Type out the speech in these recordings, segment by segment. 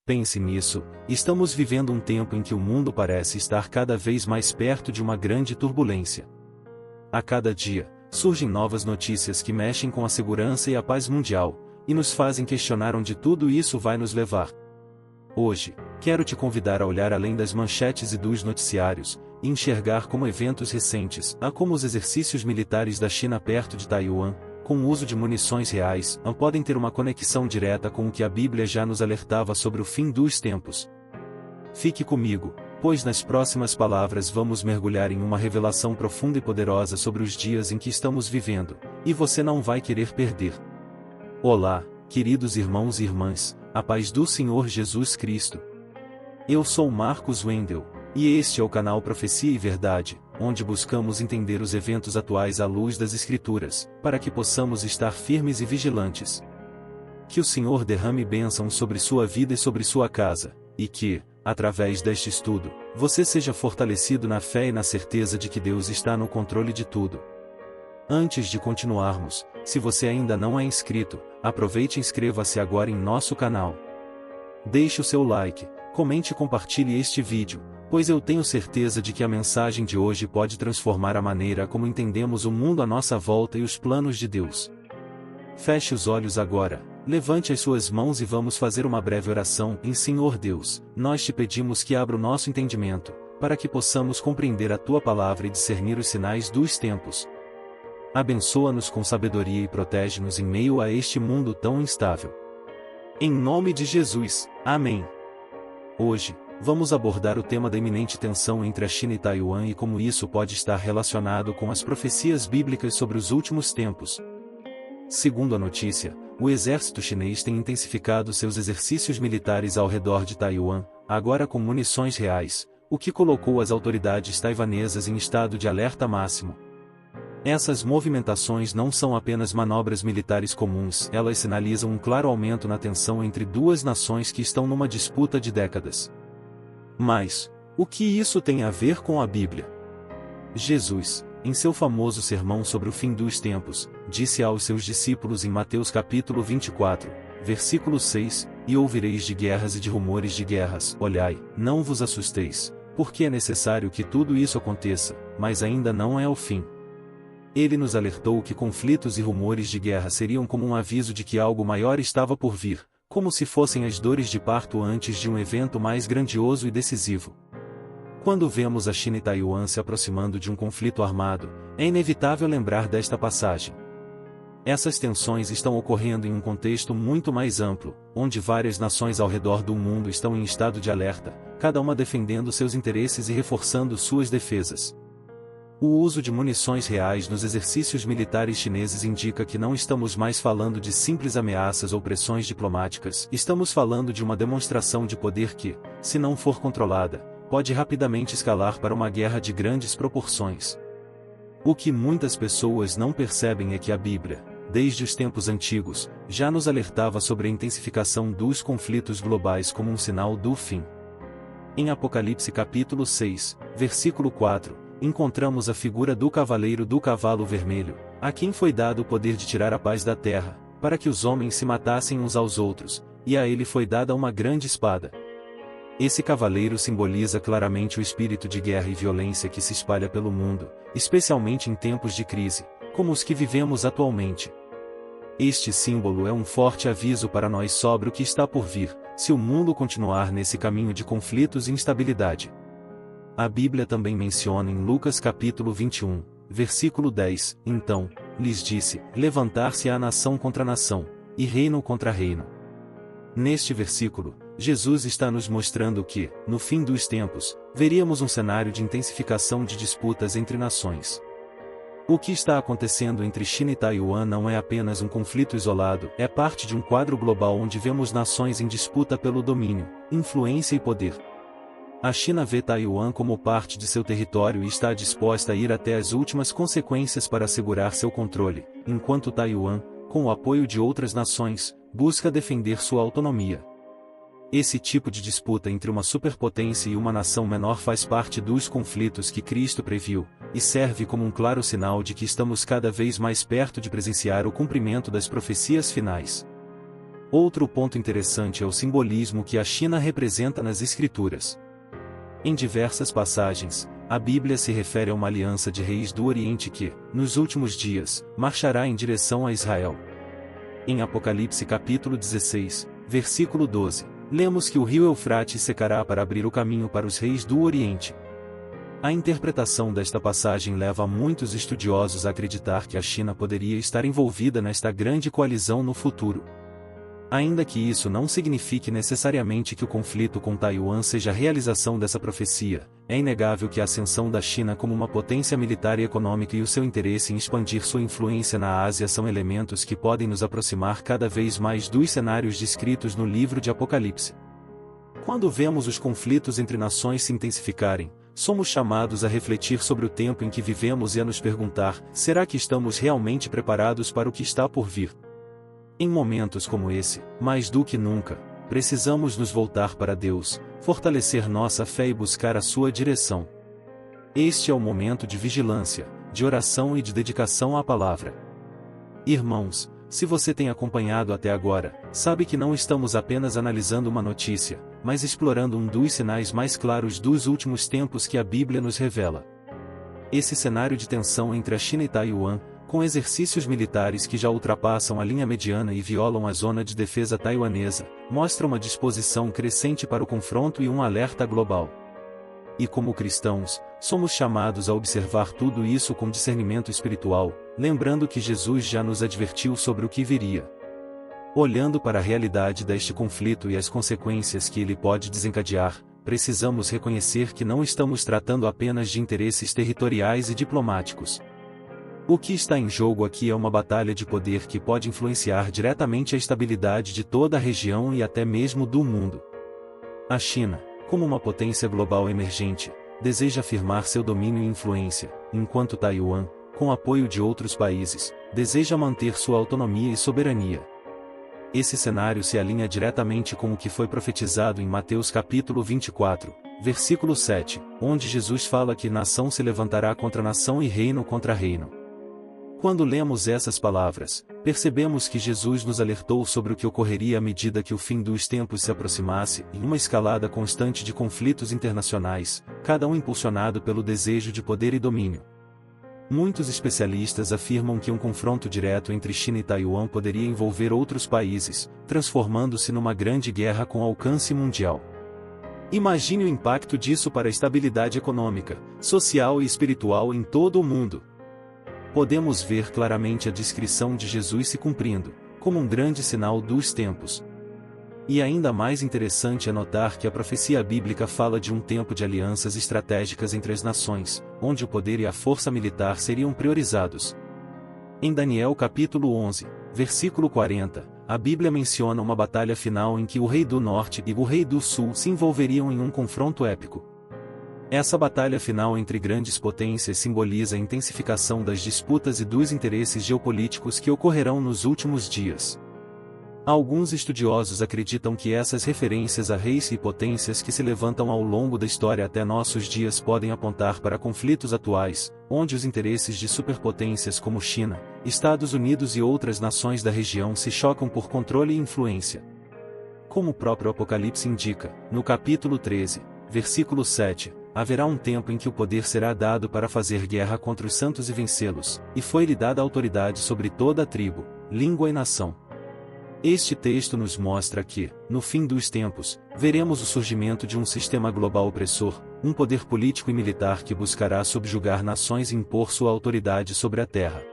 Pense nisso, estamos vivendo um tempo em que o mundo parece estar cada vez mais perto de uma grande turbulência. A cada dia, surgem novas notícias que mexem com a segurança e a paz mundial, e nos fazem questionar onde tudo isso vai nos levar. Hoje, quero te convidar a olhar além das manchetes e dos noticiários, e enxergar como eventos recentes, como os exercícios militares da China perto de Taiwan, com o uso de munições reais, podem ter uma conexão direta com o que a Bíblia já nos alertava sobre o fim dos tempos. Fique comigo, pois nas próximas palavras vamos mergulhar em uma revelação profunda e poderosa sobre os dias em que estamos vivendo, e você não vai querer perder. Olá, queridos irmãos e irmãs, a paz do Senhor Jesus Cristo. Eu sou Marcos Wendel, e este é o canal Profecia e Verdade, onde buscamos entender os eventos atuais à luz das Escrituras, para que possamos estar firmes e vigilantes. Que o Senhor derrame bênção sobre sua vida e sobre sua casa, e que, através deste estudo, você seja fortalecido na fé e na certeza de que Deus está no controle de tudo. Antes de continuarmos, se você ainda não é inscrito, aproveite e inscreva-se agora em nosso canal. Deixe o seu like, comente e compartilhe este vídeo, pois eu tenho certeza de que a mensagem de hoje pode transformar a maneira como entendemos o mundo à nossa volta e os planos de Deus. Feche os olhos agora, levante as suas mãos e vamos fazer uma breve oração. Senhor Deus, nós te pedimos que abra o nosso entendimento, para que possamos compreender a tua palavra e discernir os sinais dos tempos. Abençoa-nos com sabedoria e protege-nos em meio a este mundo tão instável. Em nome de Jesus, amém. Hoje, vamos abordar o tema da iminente tensão entre a China e Taiwan e como isso pode estar relacionado com as profecias bíblicas sobre os últimos tempos. Segundo a notícia, o exército chinês tem intensificado seus exercícios militares ao redor de Taiwan, agora com munições reais, o que colocou as autoridades taiwanesas em estado de alerta máximo. Essas movimentações não são apenas manobras militares comuns, elas sinalizam um claro aumento na tensão entre duas nações que estão numa disputa de décadas. Mas, o que isso tem a ver com a Bíblia? Jesus, em seu famoso sermão sobre o fim dos tempos, disse aos seus discípulos em Mateus capítulo 24, versículo 6, e ouvireis de guerras e de rumores de guerras, olhai, não vos assusteis, porque é necessário que tudo isso aconteça, mas ainda não é o fim. Ele nos alertou que conflitos e rumores de guerra seriam como um aviso de que algo maior estava por vir, como se fossem as dores de parto antes de um evento mais grandioso e decisivo. Quando vemos a China e Taiwan se aproximando de um conflito armado, é inevitável lembrar desta passagem. Essas tensões estão ocorrendo em um contexto muito mais amplo, onde várias nações ao redor do mundo estão em estado de alerta, cada uma defendendo seus interesses e reforçando suas defesas. O uso de munições reais nos exercícios militares chineses indica que não estamos mais falando de simples ameaças ou pressões diplomáticas, estamos falando de uma demonstração de poder que, se não for controlada, pode rapidamente escalar para uma guerra de grandes proporções. O que muitas pessoas não percebem é que a Bíblia, desde os tempos antigos, já nos alertava sobre a intensificação dos conflitos globais como um sinal do fim. Em Apocalipse capítulo 6, versículo 4, encontramos a figura do cavaleiro do cavalo vermelho, a quem foi dado o poder de tirar a paz da terra, para que os homens se matassem uns aos outros, e a ele foi dada uma grande espada. Esse cavaleiro simboliza claramente o espírito de guerra e violência que se espalha pelo mundo, especialmente em tempos de crise, como os que vivemos atualmente. Este símbolo é um forte aviso para nós sobre o que está por vir, se o mundo continuar nesse caminho de conflitos e instabilidade. A Bíblia também menciona em Lucas capítulo 21, versículo 10, então, lhes disse, levantar-se-á nação contra nação, e reino contra reino. Neste versículo, Jesus está nos mostrando que, no fim dos tempos, veríamos um cenário de intensificação de disputas entre nações. O que está acontecendo entre China e Taiwan não é apenas um conflito isolado, é parte de um quadro global onde vemos nações em disputa pelo domínio, influência e poder. A China vê Taiwan como parte de seu território e está disposta a ir até as últimas consequências para assegurar seu controle, enquanto Taiwan, com o apoio de outras nações, busca defender sua autonomia. Esse tipo de disputa entre uma superpotência e uma nação menor faz parte dos conflitos que Cristo previu, e serve como um claro sinal de que estamos cada vez mais perto de presenciar o cumprimento das profecias finais. Outro ponto interessante é o simbolismo que a China representa nas Escrituras. Em diversas passagens, a Bíblia se refere a uma aliança de reis do Oriente que, nos últimos dias, marchará em direção a Israel. Em Apocalipse capítulo 16, versículo 12, lemos que o rio Eufrates secará para abrir o caminho para os reis do Oriente. A interpretação desta passagem leva muitos estudiosos a acreditar que a China poderia estar envolvida nesta grande coalizão no futuro. Ainda que isso não signifique necessariamente que o conflito com Taiwan seja a realização dessa profecia, é inegável que a ascensão da China como uma potência militar e econômica e o seu interesse em expandir sua influência na Ásia são elementos que podem nos aproximar cada vez mais dos cenários descritos no livro de Apocalipse. Quando vemos os conflitos entre nações se intensificarem, somos chamados a refletir sobre o tempo em que vivemos e a nos perguntar: será que estamos realmente preparados para o que está por vir? Em momentos como esse, mais do que nunca, precisamos nos voltar para Deus, fortalecer nossa fé e buscar a sua direção. Este é o momento de vigilância, de oração e de dedicação à palavra. Irmãos, se você tem acompanhado até agora, sabe que não estamos apenas analisando uma notícia, mas explorando um dos sinais mais claros dos últimos tempos que a Bíblia nos revela. Esse cenário de tensão entre a China e Taiwan, com exercícios militares que já ultrapassam a linha mediana e violam a zona de defesa taiwanesa, mostra uma disposição crescente para o confronto e um alerta global. E como cristãos, somos chamados a observar tudo isso com discernimento espiritual, lembrando que Jesus já nos advertiu sobre o que viria. Olhando para a realidade deste conflito e as consequências que ele pode desencadear, precisamos reconhecer que não estamos tratando apenas de interesses territoriais e diplomáticos. O que está em jogo aqui é uma batalha de poder que pode influenciar diretamente a estabilidade de toda a região e até mesmo do mundo. A China, como uma potência global emergente, deseja afirmar seu domínio e influência, enquanto Taiwan, com apoio de outros países, deseja manter sua autonomia e soberania. Esse cenário se alinha diretamente com o que foi profetizado em Mateus capítulo 24, versículo 7, onde Jesus fala que nação se levantará contra nação e reino contra reino. Quando lemos essas palavras, percebemos que Jesus nos alertou sobre o que ocorreria à medida que o fim dos tempos se aproximasse, em uma escalada constante de conflitos internacionais, cada um impulsionado pelo desejo de poder e domínio. Muitos especialistas afirmam que um confronto direto entre China e Taiwan poderia envolver outros países, transformando-se numa grande guerra com alcance mundial. Imagine o impacto disso para a estabilidade econômica, social e espiritual em todo o mundo. Podemos ver claramente a descrição de Jesus se cumprindo, como um grande sinal dos tempos. E ainda mais interessante é notar que a profecia bíblica fala de um tempo de alianças estratégicas entre as nações, onde o poder e a força militar seriam priorizados. Em Daniel capítulo 11, versículo 40, a Bíblia menciona uma batalha final em que o rei do norte e o rei do sul se envolveriam em um confronto épico. Essa batalha final entre grandes potências simboliza a intensificação das disputas e dos interesses geopolíticos que ocorrerão nos últimos dias. Alguns estudiosos acreditam que essas referências a reis e potências que se levantam ao longo da história até nossos dias podem apontar para conflitos atuais, onde os interesses de superpotências como China, Estados Unidos e outras nações da região se chocam por controle e influência. Como o próprio Apocalipse indica, no capítulo 13, versículo 7, haverá um tempo em que o poder será dado para fazer guerra contra os santos e vencê-los, e foi-lhe dada autoridade sobre toda a tribo, língua e nação. Este texto nos mostra que, no fim dos tempos, veremos o surgimento de um sistema global opressor, um poder político e militar que buscará subjugar nações e impor sua autoridade sobre a terra.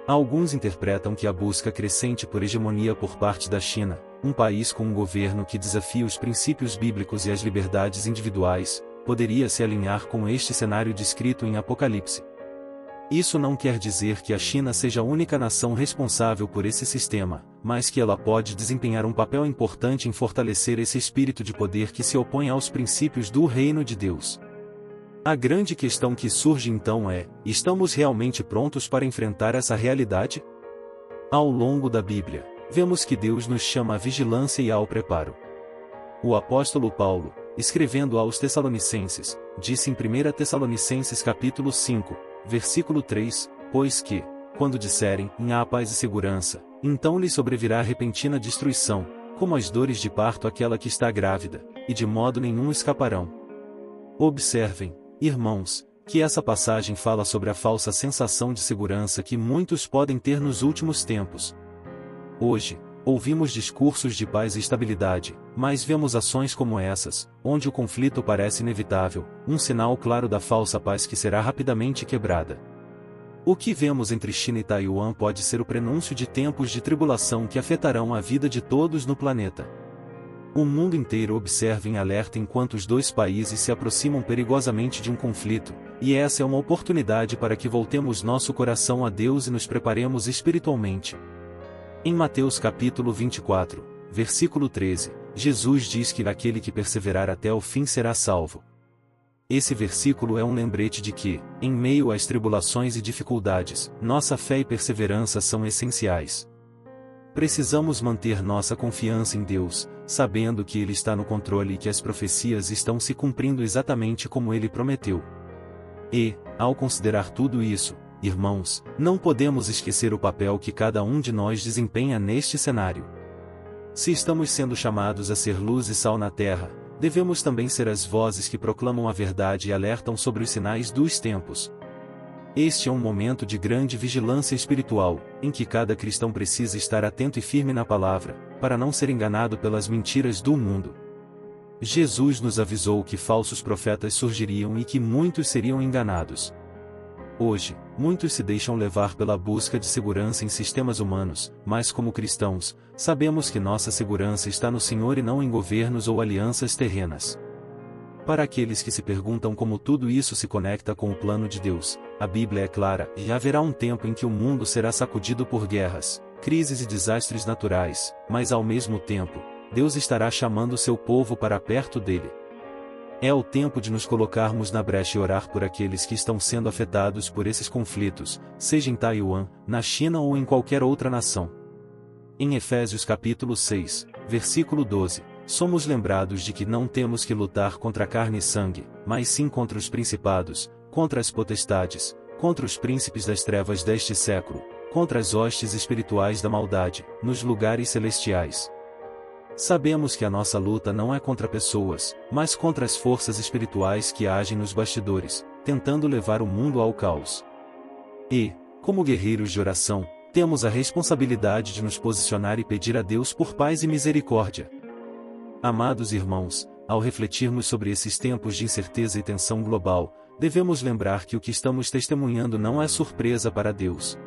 Alguns interpretam que a busca crescente por hegemonia por parte da China, um país com um governo que desafia os princípios bíblicos e as liberdades individuais, poderia se alinhar com este cenário descrito em Apocalipse. Isso não quer dizer que a China seja a única nação responsável por esse sistema, mas que ela pode desempenhar um papel importante em fortalecer esse espírito de poder que se opõe aos princípios do reino de Deus. A grande questão que surge então é: estamos realmente prontos para enfrentar essa realidade? Ao longo da Bíblia, vemos que Deus nos chama à vigilância e ao preparo. O apóstolo Paulo, escrevendo aos Tessalonicenses, disse em 1 Tessalonicenses capítulo 5, versículo 3, pois que, quando disserem, há paz e segurança, então lhes sobrevirá repentina destruição, como as dores de parto àquela que está grávida, e de modo nenhum escaparão. Observem, irmãos, que essa passagem fala sobre a falsa sensação de segurança que muitos podem ter nos últimos tempos. Hoje, ouvimos discursos de paz e estabilidade, mas vemos ações como essas, onde o conflito parece inevitável, um sinal claro da falsa paz que será rapidamente quebrada. O que vemos entre China e Taiwan pode ser o prenúncio de tempos de tribulação que afetarão a vida de todos no planeta. O mundo inteiro observa em alerta enquanto os dois países se aproximam perigosamente de um conflito, e essa é uma oportunidade para que voltemos nosso coração a Deus e nos preparemos espiritualmente. Em Mateus capítulo 24, versículo 13, Jesus diz que aquele que perseverar até o fim será salvo. Esse versículo é um lembrete de que, em meio às tribulações e dificuldades, nossa fé e perseverança são essenciais. Precisamos manter nossa confiança em Deus, sabendo que Ele está no controle e que as profecias estão se cumprindo exatamente como Ele prometeu. E, ao considerar tudo isso, irmãos, não podemos esquecer o papel que cada um de nós desempenha neste cenário. Se estamos sendo chamados a ser luz e sal na terra, devemos também ser as vozes que proclamam a verdade e alertam sobre os sinais dos tempos. Este é um momento de grande vigilância espiritual, em que cada cristão precisa estar atento e firme na palavra, para não ser enganado pelas mentiras do mundo. Jesus nos avisou que falsos profetas surgiriam e que muitos seriam enganados. Hoje, muitos se deixam levar pela busca de segurança em sistemas humanos, mas como cristãos, sabemos que nossa segurança está no Senhor e não em governos ou alianças terrenas. Para aqueles que se perguntam como tudo isso se conecta com o plano de Deus, a Bíblia é clara, e haverá um tempo em que o mundo será sacudido por guerras, crises e desastres naturais, mas ao mesmo tempo, Deus estará chamando seu povo para perto dele. É o tempo de nos colocarmos na brecha e orar por aqueles que estão sendo afetados por esses conflitos, seja em Taiwan, na China ou em qualquer outra nação. Em Efésios capítulo 6, versículo 12, somos lembrados de que não temos que lutar contra carne e sangue, mas sim contra os principados, contra as potestades, contra os príncipes das trevas deste século, contra as hostes espirituais da maldade, nos lugares celestiais. Sabemos que a nossa luta não é contra pessoas, mas contra as forças espirituais que agem nos bastidores, tentando levar o mundo ao caos. E, como guerreiros de oração, temos a responsabilidade de nos posicionar e pedir a Deus por paz e misericórdia. Amados irmãos, ao refletirmos sobre esses tempos de incerteza e tensão global, devemos lembrar que o que estamos testemunhando não é surpresa para Deus.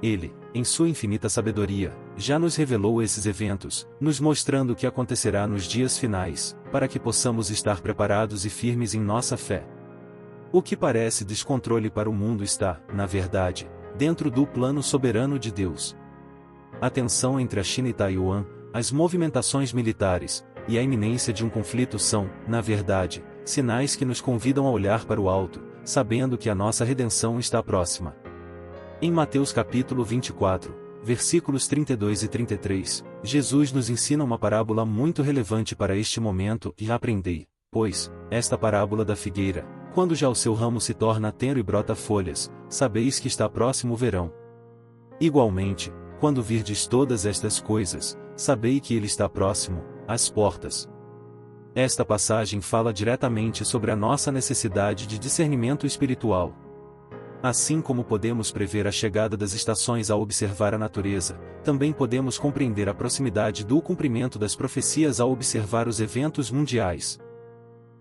Ele, em sua infinita sabedoria, já nos revelou esses eventos, nos mostrando o que acontecerá nos dias finais, para que possamos estar preparados e firmes em nossa fé. O que parece descontrole para o mundo está, na verdade, dentro do plano soberano de Deus. A tensão entre a China e Taiwan, as movimentações militares, e a iminência de um conflito são, na verdade, sinais que nos convidam a olhar para o alto, sabendo que a nossa redenção está próxima. Em Mateus capítulo 24, versículos 32 e 33, Jesus nos ensina uma parábola muito relevante para este momento e aprendei, pois, esta parábola da figueira, quando já o seu ramo se torna tenro e brota folhas, sabeis que está próximo o verão. Igualmente, quando virdes todas estas coisas, sabei que ele está próximo, às portas. Esta passagem fala diretamente sobre a nossa necessidade de discernimento espiritual. Assim como podemos prever a chegada das estações ao observar a natureza, também podemos compreender a proximidade do cumprimento das profecias ao observar os eventos mundiais.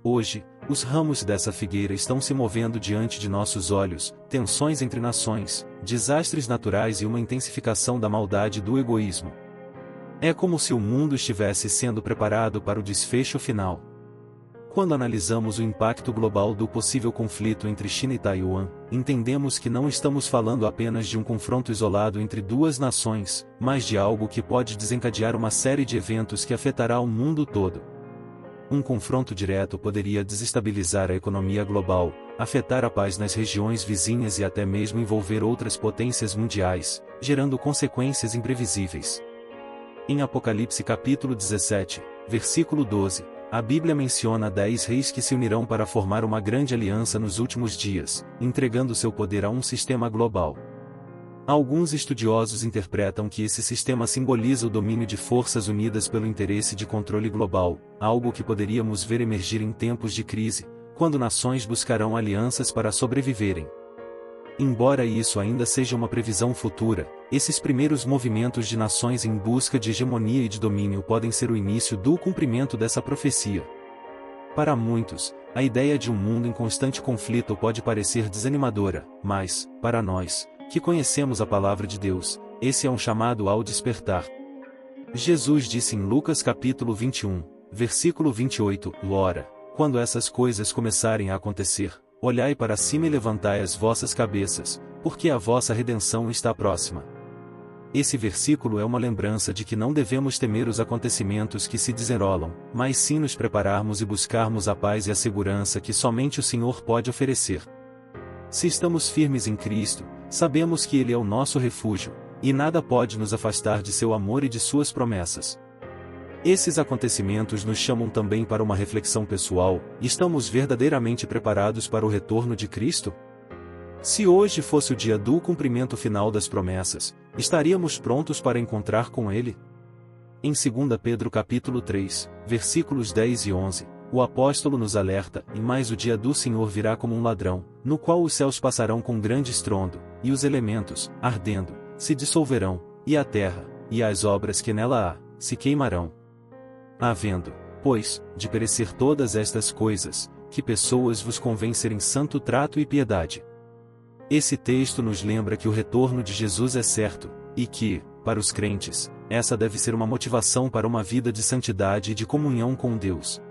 Hoje, os ramos dessa figueira estão se movendo diante de nossos olhos, tensões entre nações, desastres naturais e uma intensificação da maldade e do egoísmo. É como se o mundo estivesse sendo preparado para o desfecho final. Quando analisamos o impacto global do possível conflito entre China e Taiwan, entendemos que não estamos falando apenas de um confronto isolado entre duas nações, mas de algo que pode desencadear uma série de eventos que afetará o mundo todo. Um confronto direto poderia desestabilizar a economia global, afetar a paz nas regiões vizinhas e até mesmo envolver outras potências mundiais, gerando consequências imprevisíveis. Em Apocalipse capítulo 17, versículo 12, a Bíblia menciona 10 reis que se unirão para formar uma grande aliança nos últimos dias, entregando seu poder a um sistema global. Alguns estudiosos interpretam que esse sistema simboliza o domínio de forças unidas pelo interesse de controle global, algo que poderíamos ver emergir em tempos de crise, quando nações buscarão alianças para sobreviverem. Embora isso ainda seja uma previsão futura, esses primeiros movimentos de nações em busca de hegemonia e de domínio podem ser o início do cumprimento dessa profecia. Para muitos, a ideia de um mundo em constante conflito pode parecer desanimadora, mas, para nós, que conhecemos a palavra de Deus, esse é um chamado ao despertar. Jesus disse em Lucas capítulo 21, versículo 28, Ora, quando essas coisas começarem a acontecer, olhai para cima e levantai as vossas cabeças, porque a vossa redenção está próxima. Esse versículo é uma lembrança de que não devemos temer os acontecimentos que se desenrolam, mas sim nos prepararmos e buscarmos a paz e a segurança que somente o Senhor pode oferecer. Se estamos firmes em Cristo, sabemos que Ele é o nosso refúgio, e nada pode nos afastar de seu amor e de suas promessas. Esses acontecimentos nos chamam também para uma reflexão pessoal: estamos verdadeiramente preparados para o retorno de Cristo? Se hoje fosse o dia do cumprimento final das promessas, estaríamos prontos para encontrar com Ele? Em 2 Pedro capítulo 3, versículos 10 e 11, o apóstolo nos alerta: e mais o dia do Senhor virá como um ladrão, no qual os céus passarão com grande estrondo, e os elementos, ardendo, se dissolverão, e a terra, e as obras que nela há, se queimarão. Havendo, pois, de perecer todas estas coisas, que pessoas vos convencerem santo trato e piedade. Esse texto nos lembra que o retorno de Jesus é certo, e que, para os crentes, essa deve ser uma motivação para uma vida de santidade e de comunhão com Deus.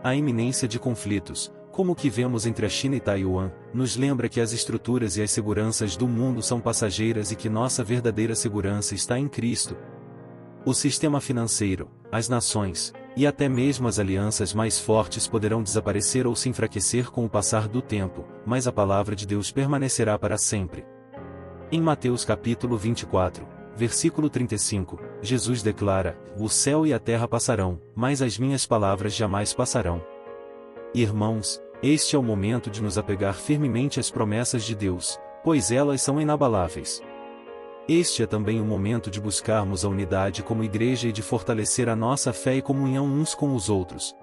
A iminência de conflitos, como o que vemos entre a China e Taiwan, nos lembra que as estruturas e as seguranças do mundo são passageiras e que nossa verdadeira segurança está em Cristo. O sistema financeiro, as nações, e até mesmo as alianças mais fortes poderão desaparecer ou se enfraquecer com o passar do tempo, mas a palavra de Deus permanecerá para sempre. Em Mateus capítulo 24, versículo 35, Jesus declara: o céu e a terra passarão, mas as minhas palavras jamais passarão. Irmãos, este é o momento de nos apegar firmemente às promessas de Deus, pois elas são inabaláveis. Este é também o momento de buscarmos a unidade como igreja e de fortalecer a nossa fé e comunhão uns com os outros.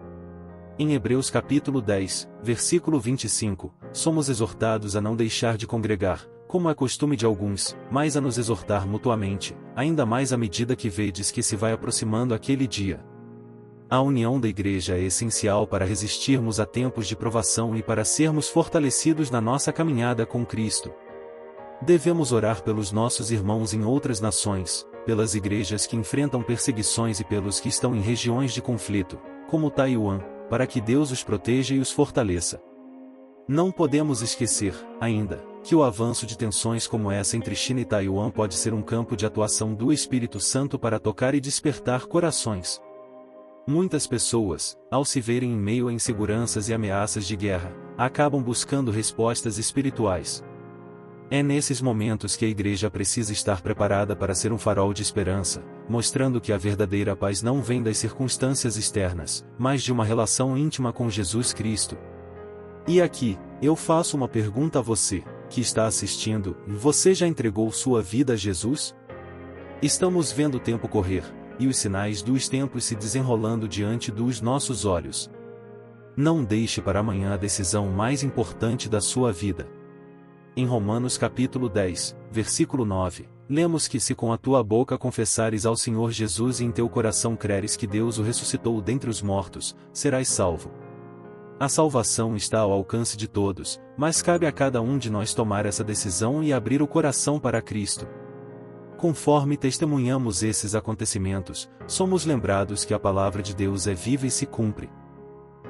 Em Hebreus capítulo 10, versículo 25, somos exortados a não deixar de congregar, como é costume de alguns, mas a nos exortar mutuamente, ainda mais à medida que vedes que se vai aproximando aquele dia. A união da igreja é essencial para resistirmos a tempos de provação e para sermos fortalecidos na nossa caminhada com Cristo. Devemos orar pelos nossos irmãos em outras nações, pelas igrejas que enfrentam perseguições e pelos que estão em regiões de conflito, como Taiwan, para que Deus os proteja e os fortaleça. Não podemos esquecer, ainda, que o avanço de tensões como essa entre China e Taiwan pode ser um campo de atuação do Espírito Santo para tocar e despertar corações. Muitas pessoas, ao se verem em meio a inseguranças e ameaças de guerra, acabam buscando respostas espirituais. É nesses momentos que a igreja precisa estar preparada para ser um farol de esperança, mostrando que a verdadeira paz não vem das circunstâncias externas, mas de uma relação íntima com Jesus Cristo. E aqui, eu faço uma pergunta a você, que está assistindo: você já entregou sua vida a Jesus? Estamos vendo o tempo correr, e os sinais dos tempos se desenrolando diante dos nossos olhos. Não deixe para amanhã a decisão mais importante da sua vida. Em Romanos capítulo 10, versículo 9, lemos que se com a tua boca confessares ao Senhor Jesus e em teu coração creres que Deus o ressuscitou dentre os mortos, serás salvo. A salvação está ao alcance de todos, mas cabe a cada um de nós tomar essa decisão e abrir o coração para Cristo. Conforme testemunhamos esses acontecimentos, somos lembrados que a palavra de Deus é viva e se cumpre.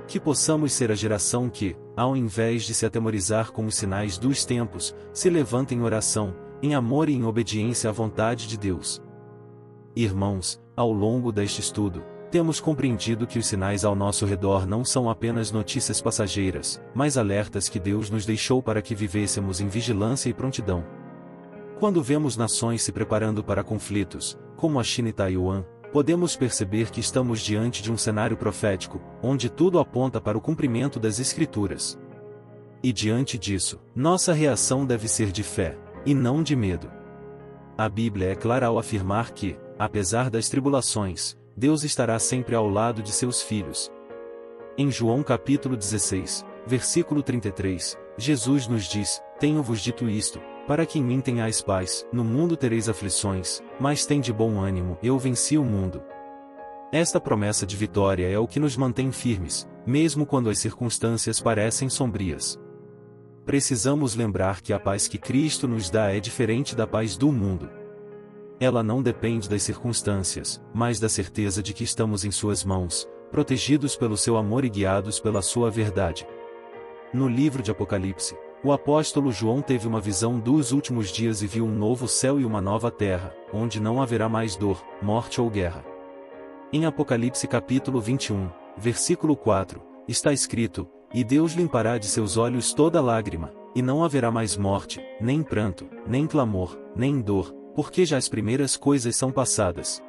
Que possamos ser a geração que, ao invés de se atemorizar com os sinais dos tempos, se levanta em oração, em amor e em obediência à vontade de Deus. Irmãos, ao longo deste estudo, temos compreendido que os sinais ao nosso redor não são apenas notícias passageiras, mas alertas que Deus nos deixou para que vivêssemos em vigilância e prontidão. Quando vemos nações se preparando para conflitos, como a China e Taiwan, podemos perceber que estamos diante de um cenário profético, onde tudo aponta para o cumprimento das Escrituras. E diante disso, nossa reação deve ser de fé, e não de medo. A Bíblia é clara ao afirmar que, apesar das tribulações, Deus estará sempre ao lado de seus filhos. Em João capítulo 16, versículo 33, Jesus nos diz: Tenho-vos dito isto, para que em mim tenhais paz. No mundo tereis aflições, mas tende bom ânimo, eu venci o mundo. Esta promessa de vitória é o que nos mantém firmes, mesmo quando as circunstâncias parecem sombrias. Precisamos lembrar que a paz que Cristo nos dá é diferente da paz do mundo. Ela não depende das circunstâncias, mas da certeza de que estamos em suas mãos, protegidos pelo seu amor e guiados pela sua verdade. No livro de Apocalipse, o apóstolo João teve uma visão dos últimos dias e viu um novo céu e uma nova terra, onde não haverá mais dor, morte ou guerra. Em Apocalipse capítulo 21, versículo 4, está escrito: E Deus limpará de seus olhos toda lágrima, e não haverá mais morte, nem pranto, nem clamor, nem dor, porque já as primeiras coisas são passadas.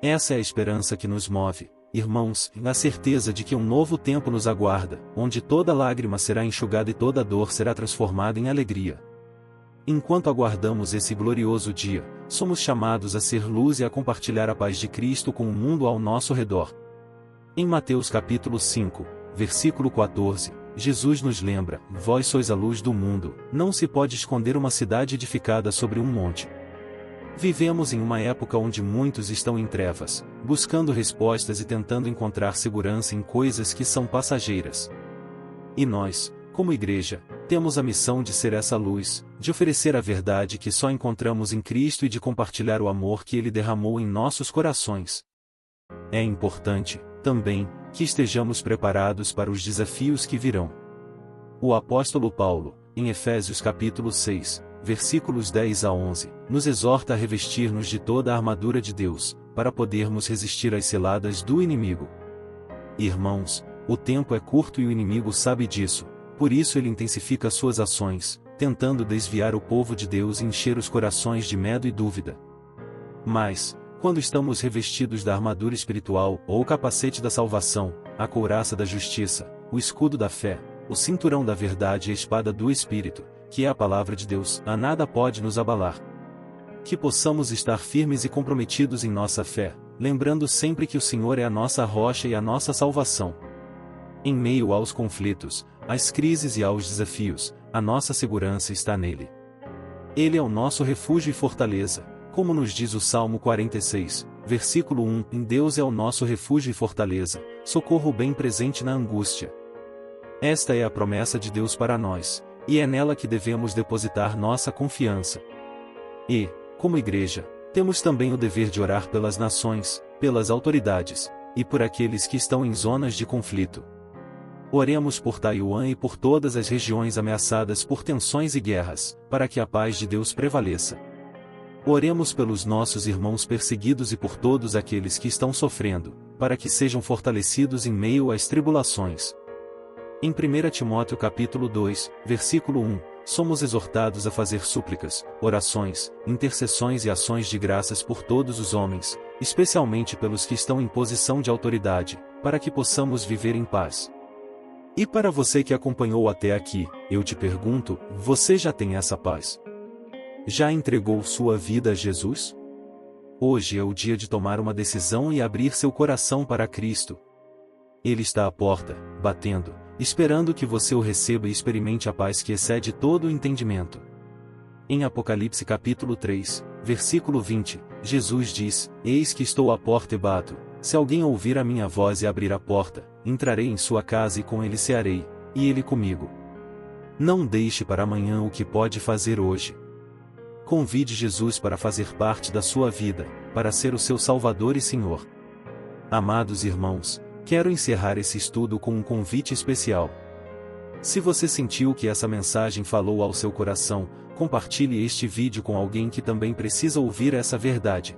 Essa é a esperança que nos move, irmãos, a certeza de que um novo tempo nos aguarda, onde toda lágrima será enxugada e toda dor será transformada em alegria. Enquanto aguardamos esse glorioso dia, somos chamados a ser luz e a compartilhar a paz de Cristo com o mundo ao nosso redor. Em Mateus capítulo 5, versículo 14, Jesus nos lembra: Vós sois a luz do mundo, não se pode esconder uma cidade edificada sobre um monte. Vivemos em uma época onde muitos estão em trevas, buscando respostas e tentando encontrar segurança em coisas que são passageiras. E nós, como igreja, temos a missão de ser essa luz, de oferecer a verdade que só encontramos em Cristo e de compartilhar o amor que Ele derramou em nossos corações. É importante, também, que estejamos preparados para os desafios que virão. O apóstolo Paulo, em Efésios capítulo 6, versículos 10 a 11, nos exorta a revestir-nos de toda a armadura de Deus, para podermos resistir às ciladas do inimigo. Irmãos, o tempo é curto e o inimigo sabe disso, por isso ele intensifica suas ações, tentando desviar o povo de Deus e encher os corações de medo e dúvida. Mas, quando estamos revestidos da armadura espiritual, ou o capacete da salvação, a couraça da justiça, o escudo da fé, o cinturão da verdade e a espada do Espírito, que é a palavra de Deus, a nada pode nos abalar. Que possamos estar firmes e comprometidos em nossa fé, lembrando sempre que o Senhor é a nossa rocha e a nossa salvação. Em meio aos conflitos, às crises e aos desafios, a nossa segurança está nele. Ele é o nosso refúgio e fortaleza, como nos diz o Salmo 46, versículo 1, em Deus é o nosso refúgio e fortaleza, socorro bem presente na angústia. Esta é a promessa de Deus para nós, e é nela que devemos depositar nossa confiança. E, como igreja, temos também o dever de orar pelas nações, pelas autoridades, e por aqueles que estão em zonas de conflito. Oremos por Taiwan e por todas as regiões ameaçadas por tensões e guerras, para que a paz de Deus prevaleça. Oremos pelos nossos irmãos perseguidos e por todos aqueles que estão sofrendo, para que sejam fortalecidos em meio às tribulações. Em 1 Timóteo capítulo 2, versículo 1, somos exortados a fazer súplicas, orações, intercessões e ações de graças por todos os homens, especialmente pelos que estão em posição de autoridade, para que possamos viver em paz. E para você que acompanhou até aqui, eu te pergunto, você já tem essa paz? Já entregou sua vida a Jesus? Hoje é o dia de tomar uma decisão e abrir seu coração para Cristo. Ele está à porta, batendo, esperando que você o receba e experimente a paz que excede todo o entendimento. Em Apocalipse capítulo 3, versículo 20, Jesus diz: Eis que estou à porta e bato, se alguém ouvir a minha voz e abrir a porta, entrarei em sua casa e com ele cearei, e ele comigo. Não deixe para amanhã o que pode fazer hoje. Convide Jesus para fazer parte da sua vida, para ser o seu Salvador e Senhor. Amados irmãos, quero encerrar esse estudo com um convite especial. Se você sentiu que essa mensagem falou ao seu coração, compartilhe este vídeo com alguém que também precisa ouvir essa verdade.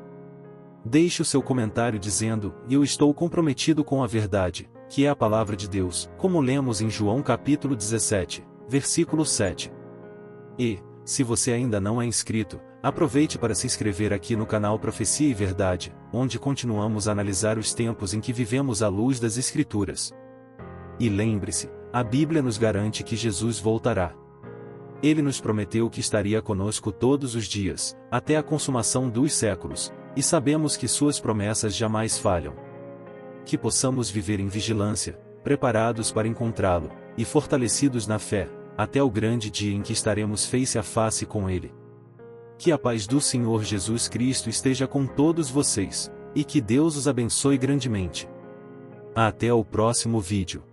Deixe o seu comentário dizendo: Eu estou comprometido com a verdade, que é a palavra de Deus, como lemos em João capítulo 17, versículo 7. E, se você ainda não é inscrito, aproveite para se inscrever aqui no canal Profecia e Verdade, onde continuamos a analisar os tempos em que vivemos à luz das Escrituras. E lembre-se, a Bíblia nos garante que Jesus voltará. Ele nos prometeu que estaria conosco todos os dias, até a consumação dos séculos, e sabemos que suas promessas jamais falham. Que possamos viver em vigilância, preparados para encontrá-lo, e fortalecidos na fé, até o grande dia em que estaremos face a face com Ele. Que a paz do Senhor Jesus Cristo esteja com todos vocês, e que Deus os abençoe grandemente. Até o próximo vídeo.